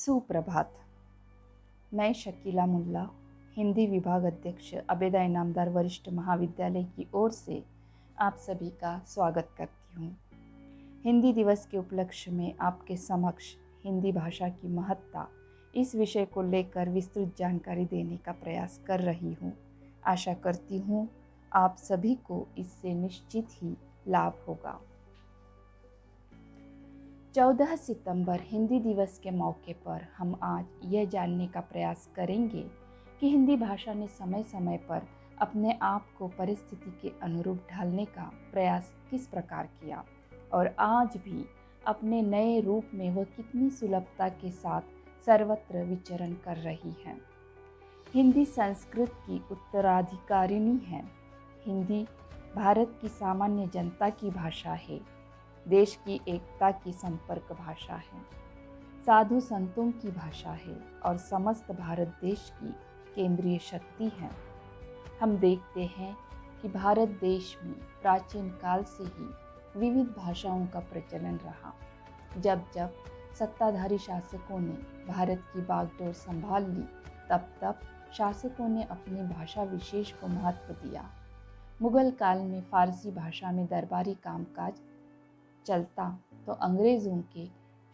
सुप्रभात। मैं शकीला मुल्ला, हिंदी विभाग अध्यक्ष अबेदा इनामदार वरिष्ठ महाविद्यालय की ओर से आप सभी का स्वागत करती हूँ। हिंदी दिवस के उपलक्ष्य में आपके समक्ष हिंदी भाषा की महत्ता इस विषय को लेकर विस्तृत जानकारी देने का प्रयास कर रही हूँ। आशा करती हूँ आप सभी को इससे निश्चित ही लाभ होगा। 14 सितंबर हिंदी दिवस के मौके पर हम आज यह जानने का प्रयास करेंगे कि हिंदी भाषा ने समय समय पर अपने आप को परिस्थिति के अनुरूप ढालने का प्रयास किस प्रकार किया और आज भी अपने नए रूप में वह कितनी सुलभता के साथ सर्वत्र विचरण कर रही है। हिंदी संस्कृत की उत्तराधिकारिणी है। हिंदी भारत की सामान्य जनता की भाषा है, देश की एकता की संपर्क भाषा है, साधु संतों की भाषा है और समस्त भारत देश की केंद्रीय शक्ति है। हम देखते हैं कि भारत देश में प्राचीन काल से ही विविध भाषाओं का प्रचलन रहा। जब जब सत्ताधारी शासकों ने भारत की बागडोर संभाल ली, तब तब शासकों ने अपनी भाषा विशेष को महत्व दिया। मुगल काल में फारसी भाषा में दरबारी कामकाज चलता तो अंग्रेज़ों के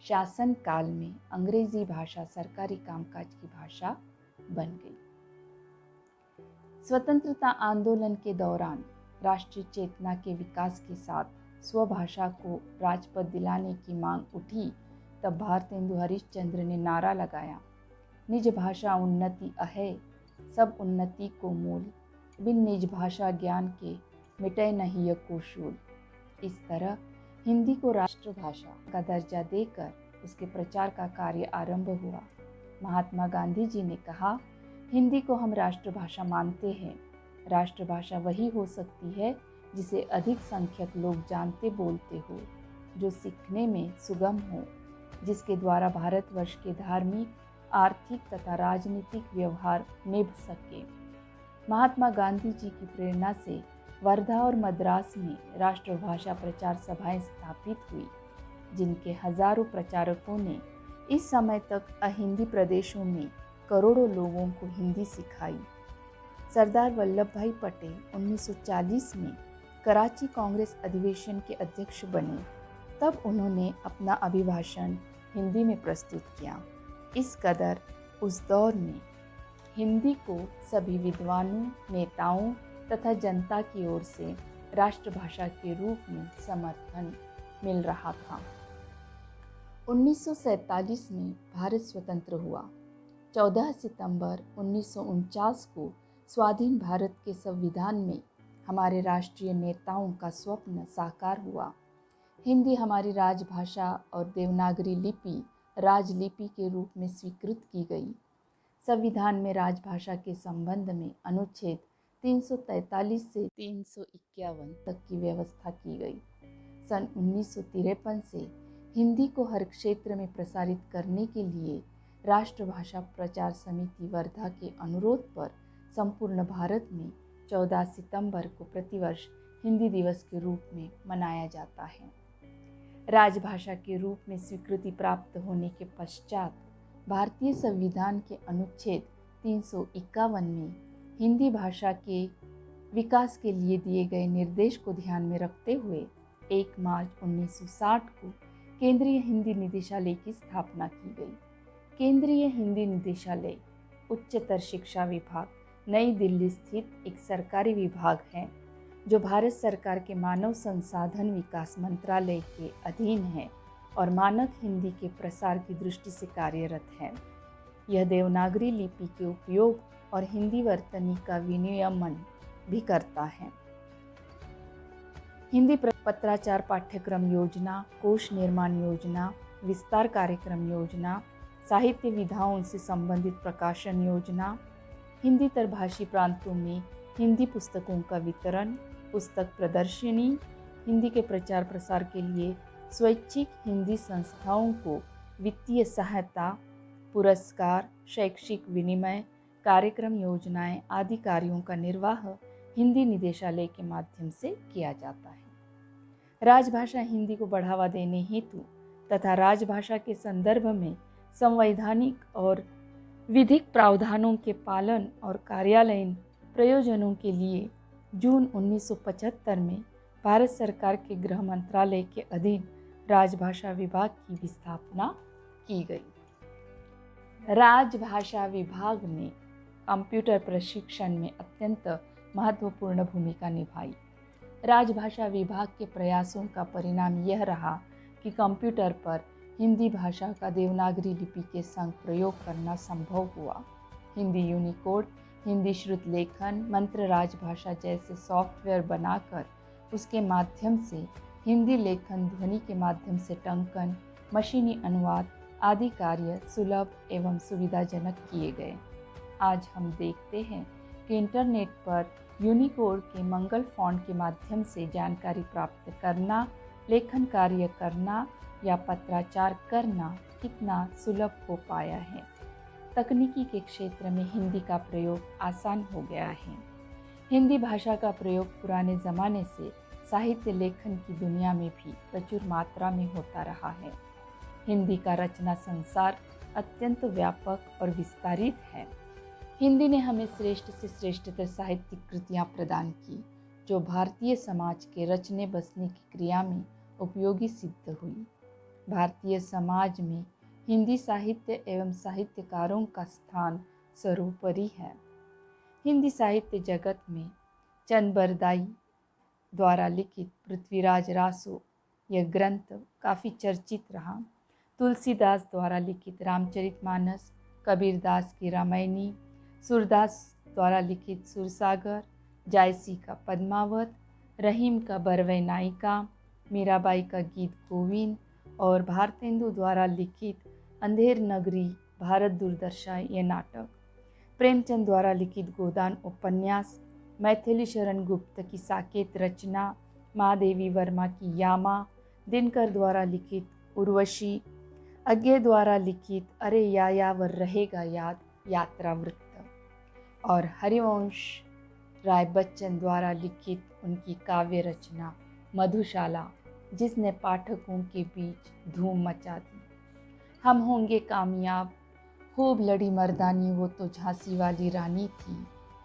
शासन काल में अंग्रेजी भाषा सरकारी कामकाज की भाषा बन गई। स्वतंत्रता आंदोलन के दौरान राष्ट्रीय चेतना के विकास के साथ स्वभाषा को राजपद दिलाने की मांग उठी, तब भारतेंदु हरिश्चंद्र ने नारा लगाया, निज भाषा उन्नति अहै, सब उन्नति को मूल, बिन निज भाषा ज्ञान के मिटै नहीं य कोशूल। इस तरह हिंदी को राष्ट्रभाषा का दर्जा देकर उसके प्रचार का कार्य आरंभ हुआ। महात्मा गांधी जी ने कहा, हिंदी को हम राष्ट्रभाषा मानते हैं। राष्ट्रभाषा वही हो सकती है जिसे अधिक संख्यक लोग जानते बोलते हो, जो सीखने में सुगम हो, जिसके द्वारा भारतवर्ष के धार्मिक, आर्थिक तथा राजनीतिक व्यवहार निभ सके। महात्मा गांधी जी की प्रेरणा से वर्धा और मद्रास में राष्ट्रभाषा प्रचार सभाएं स्थापित हुई, जिनके हजारों प्रचारकों ने इस समय तक अहिंदी प्रदेशों में करोड़ों लोगों को हिंदी सिखाई। सरदार वल्लभ भाई पटेल 1940 में कराची कांग्रेस अधिवेशन के अध्यक्ष बने, तब उन्होंने अपना अभिभाषण हिंदी में प्रस्तुत किया। इस कदर उस दौर में हिंदी को सभी विद्वानों, नेताओं तथा जनता की ओर से राष्ट्रभाषा के रूप में समर्थन मिल रहा था। 1947 में भारत स्वतंत्र हुआ। 14 सितंबर 1949 को स्वाधीन भारत के संविधान में हमारे राष्ट्रीय नेताओं का स्वप्न साकार हुआ। हिंदी हमारी राजभाषा और देवनागरी लिपि राजलिपि के रूप में स्वीकृत की गई। संविधान में राजभाषा के संबंध में अनुच्छेद 343 से 351 तक की व्यवस्था की गई। सन 1953 से हिंदी को हर क्षेत्र में प्रसारित करने के लिए राष्ट्रभाषा प्रचार समिति वर्धा के अनुरोध पर संपूर्ण भारत में 14 सितंबर को प्रतिवर्ष हिंदी दिवस के रूप में मनाया जाता है। राजभाषा के रूप में स्वीकृति प्राप्त होने के पश्चात भारतीय संविधान के अनुच्छेद 351 में हिंदी भाषा के विकास के लिए दिए गए निर्देश को ध्यान में रखते हुए 1 मार्च 1960 को केंद्रीय हिंदी निदेशालय की स्थापना की गई। केंद्रीय हिंदी निदेशालय उच्चतर शिक्षा विभाग, नई दिल्ली स्थित एक सरकारी विभाग है जो भारत सरकार के मानव संसाधन विकास मंत्रालय के अधीन है और मानक हिंदी के प्रसार की दृष्टि से कार्यरत है। यह देवनागरी लिपि के उपयोग और हिंदी वर्तनी का विनियमन भी करता है। हिंदी पत्राचार पाठ्यक्रम योजना, कोश निर्माण योजना, विस्तार कार्यक्रम योजना, साहित्य विधाओं से संबंधित प्रकाशन योजना, हिंदी तरभाषी प्रांतों में हिंदी पुस्तकों का वितरण, पुस्तक प्रदर्शनी, हिंदी के प्रचार प्रसार के लिए स्वैच्छिक हिंदी संस्थाओं को वित्तीय सहायता, पुरस्कार, शैक्षिक विनिमय, कार्यक्रम योजनाएं आदि कार्यों का निर्वाह हिंदी निदेशालय के माध्यम से किया जाता है। राजभाषा हिंदी को बढ़ावा देने हेतु तथा राजभाषा के संदर्भ में संवैधानिक और विधिक प्रावधानों के पालन और कार्यालयीन प्रयोजनों के लिए जून 1975 में भारत सरकार के गृह मंत्रालय के अधीन राजभाषा विभाग की स्थापना की गई। राजभाषा विभाग ने कंप्यूटर प्रशिक्षण में अत्यंत महत्वपूर्ण भूमिका निभाई। राजभाषा विभाग के प्रयासों का परिणाम यह रहा कि कंप्यूटर पर हिंदी भाषा का देवनागरी लिपि के संग प्रयोग करना संभव हुआ। हिंदी यूनिकोड, हिंदी श्रुत लेखन, मंत्र राजभाषा जैसे सॉफ्टवेयर बनाकर उसके माध्यम से हिंदी लेखन, ध्वनि के माध्यम से टंकन, मशीनी अनुवाद आदि कार्य सुलभ एवं सुविधाजनक किए गए। आज हम देखते हैं कि इंटरनेट पर यूनिकोड के मंगल फॉन्ट के माध्यम से जानकारी प्राप्त करना, लेखन कार्य करना या पत्राचार करना कितना सुलभ हो पाया है। तकनीकी के क्षेत्र में हिंदी का प्रयोग आसान हो गया है। हिंदी भाषा का प्रयोग पुराने ज़माने से साहित्य लेखन की दुनिया में भी प्रचुर मात्रा में होता रहा है। हिंदी का रचना संसार अत्यंत व्यापक और विस्तारित है। हिंदी ने हमें श्रेष्ठ से श्रेष्ठतर साहित्यिक कृतियाँ प्रदान की, जो भारतीय समाज के रचने बसने की क्रिया में उपयोगी सिद्ध हुई। भारतीय समाज में हिंदी साहित्य एवं साहित्यकारों का स्थान सर्वोपरि है। हिंदी साहित्य जगत में चंदबरदाई द्वारा लिखित पृथ्वीराज रासो यह ग्रंथ काफ़ी चर्चित रहा। तुलसीदास द्वारा लिखित रामचरितमानस, कबीरदास की रामायणी, सूरदास द्वारा लिखित सुरसागर, जायसी का पद्मावत, रहीम का बरवै नायिका, मीराबाई का गीत गोविंद और भारतेंदु द्वारा लिखित अंधेर नगरी, भारत दुर्दशा ये नाटक, प्रेमचंद द्वारा लिखित गोदान उपन्यास, मैथिली शरण गुप्त की साकेत रचना, महादेवी वर्मा की यामा, दिनकर द्वारा लिखित उर्वशी, अज्ञे द्वारा लिखित अरे यायावर रहेगा याद यात्रा वृत्त और हरिवंश राय बच्चन द्वारा लिखित उनकी काव्य रचना मधुशाला, जिसने पाठकों के बीच धूम मचा दी। हम होंगे कामयाब, खूब लड़ी मर्दानी वो तो झांसी वाली रानी थी,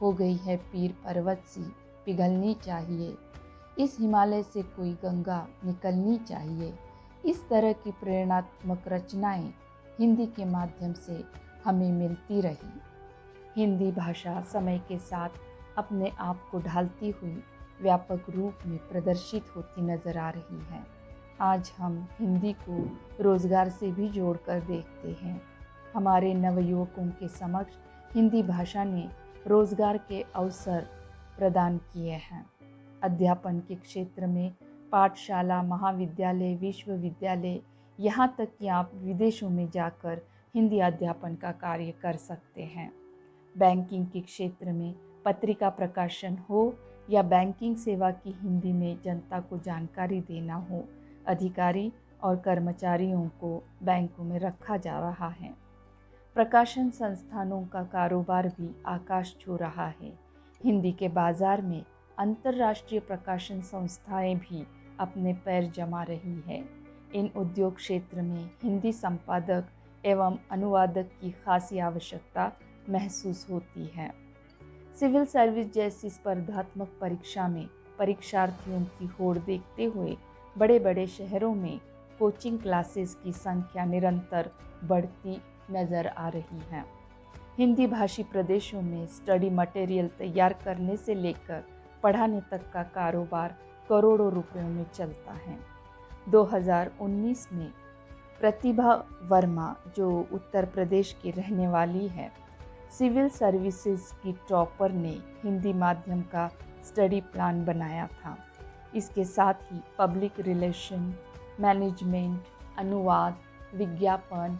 हो गई है पीर पर्वत सी पिघलनी चाहिए, इस हिमालय से कोई गंगा निकलनी चाहिए। इस तरह की प्रेरणात्मक रचनाएं हिंदी के माध्यम से हमें मिलती रही। हिंदी भाषा समय के साथ अपने आप को ढालती हुई व्यापक रूप में प्रदर्शित होती नजर आ रही है। आज हम हिंदी को रोजगार से भी जोड़कर देखते हैं। हमारे नवयुवकों के समक्ष हिंदी भाषा ने रोजगार के अवसर प्रदान किए हैं। अध्यापन के क्षेत्र में पाठशाला, महाविद्यालय, विश्वविद्यालय, यहाँ तक कि आप विदेशों में जाकर हिंदी अध्यापन का कार्य कर सकते हैं। बैंकिंग के क्षेत्र में पत्रिका प्रकाशन हो या बैंकिंग सेवा की हिंदी में जनता को जानकारी देना हो, अधिकारी और कर्मचारियों को बैंकों में रखा जा रहा है। प्रकाशन संस्थानों का कारोबार भी आकाश छू रहा है। हिंदी के बाजार में अंतर्राष्ट्रीय प्रकाशन संस्थाएं भी अपने पैर जमा रही है। इन उद्योग क्षेत्र में हिंदी संपादक एवं अनुवादक की खासी आवश्यकता महसूस होती है। सिविल सर्विस जैसी स्पर्धात्मक परीक्षा में परीक्षार्थियों की होड़ देखते हुए बड़े बड़े शहरों में कोचिंग क्लासेस की संख्या निरंतर बढ़ती नज़र आ रही है। हिंदी भाषी प्रदेशों में स्टडी मटेरियल तैयार करने से लेकर पढ़ाने तक का कारोबार करोड़ों रुपयों में चलता है। 2019 में प्रतिभा वर्मा, जो उत्तर प्रदेश की रहने वाली है, सिविल सर्विसेज की टॉपर ने हिंदी माध्यम का स्टडी प्लान बनाया था। इसके साथ ही पब्लिक रिलेशन, मैनेजमेंट, अनुवाद, विज्ञापन,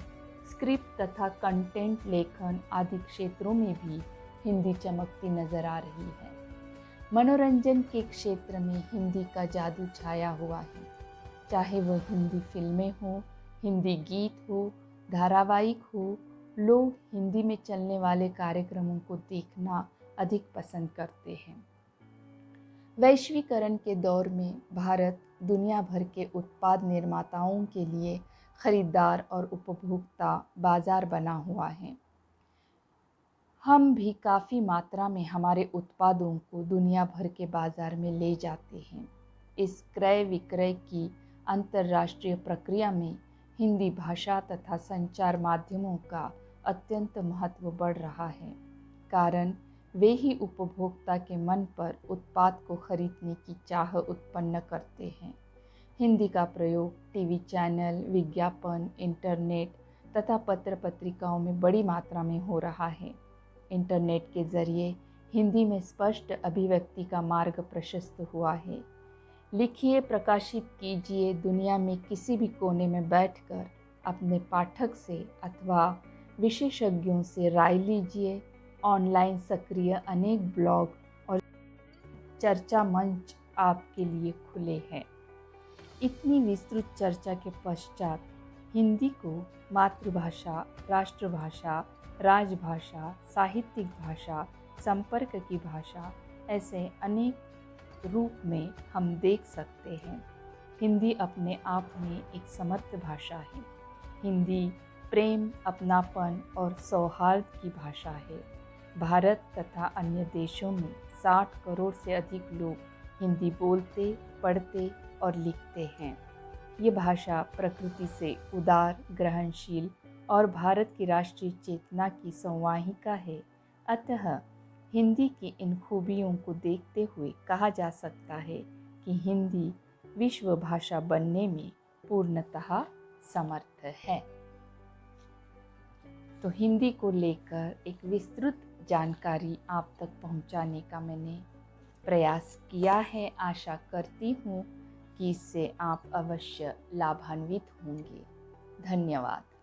स्क्रिप्ट तथा कंटेंट लेखन आदि क्षेत्रों में भी हिंदी चमकती नजर आ रही है। मनोरंजन के क्षेत्र में हिंदी का जादू छाया हुआ है। चाहे वह हिंदी फिल्में हो, हिंदी गीत हो, धारावाहिक हो, लोग हिंदी में चलने वाले कार्यक्रमों को देखना अधिक पसंद करते हैं। वैश्वीकरण के दौर में भारत दुनिया भर के उत्पाद निर्माताओं के लिए खरीदार और उपभोक्ता बाजार बना हुआ है। हम भी काफ़ी मात्रा में हमारे उत्पादों को दुनिया भर के बाज़ार में ले जाते हैं। इस क्रय विक्रय की अंतर्राष्ट्रीय प्रक्रिया में हिंदी भाषा तथा संचार माध्यमों का अत्यंत महत्व बढ़ रहा है, कारण वे ही उपभोक्ता के मन पर उत्पाद को खरीदने की चाह उत्पन्न करते हैं। हिंदी का प्रयोग टीवी चैनल, विज्ञापन, इंटरनेट तथा पत्र पत्रिकाओं में बड़ी मात्रा में हो रहा है। इंटरनेट के जरिए हिंदी में स्पष्ट अभिव्यक्ति का मार्ग प्रशस्त हुआ है। लिखिए, प्रकाशित कीजिए, दुनिया में किसी भी कोने में बैठकर अपने पाठक से अथवा विशेषज्ञों से राय लीजिए। ऑनलाइन सक्रिय अनेक ब्लॉग और चर्चा मंच आपके लिए खुले हैं। इतनी विस्तृत चर्चा के पश्चात हिंदी को मातृभाषा, राष्ट्रभाषा, राजभाषा, साहित्यिक भाषा, संपर्क की भाषा, ऐसे अनेक रूप में हम देख सकते हैं। हिंदी अपने आप में एक समर्थ भाषा है। हिंदी प्रेम, अपनापन और सौहार्द की भाषा है। भारत तथा अन्य देशों में 60 करोड़ से अधिक लोग हिंदी बोलते, पढ़ते और लिखते हैं। ये भाषा प्रकृति से उदार, ग्रहणशील और भारत की राष्ट्रीय चेतना की संवाहिका है। अतः हिंदी की इन खूबियों को देखते हुए कहा जा सकता है कि हिंदी विश्व भाषा बनने में पूर्णतः समर्थ है। तो हिंदी को लेकर एक विस्तृत जानकारी आप तक पहुंचाने का मैंने प्रयास किया है। आशा करती हूँ कि इससे आप अवश्य लाभान्वित होंगे। धन्यवाद।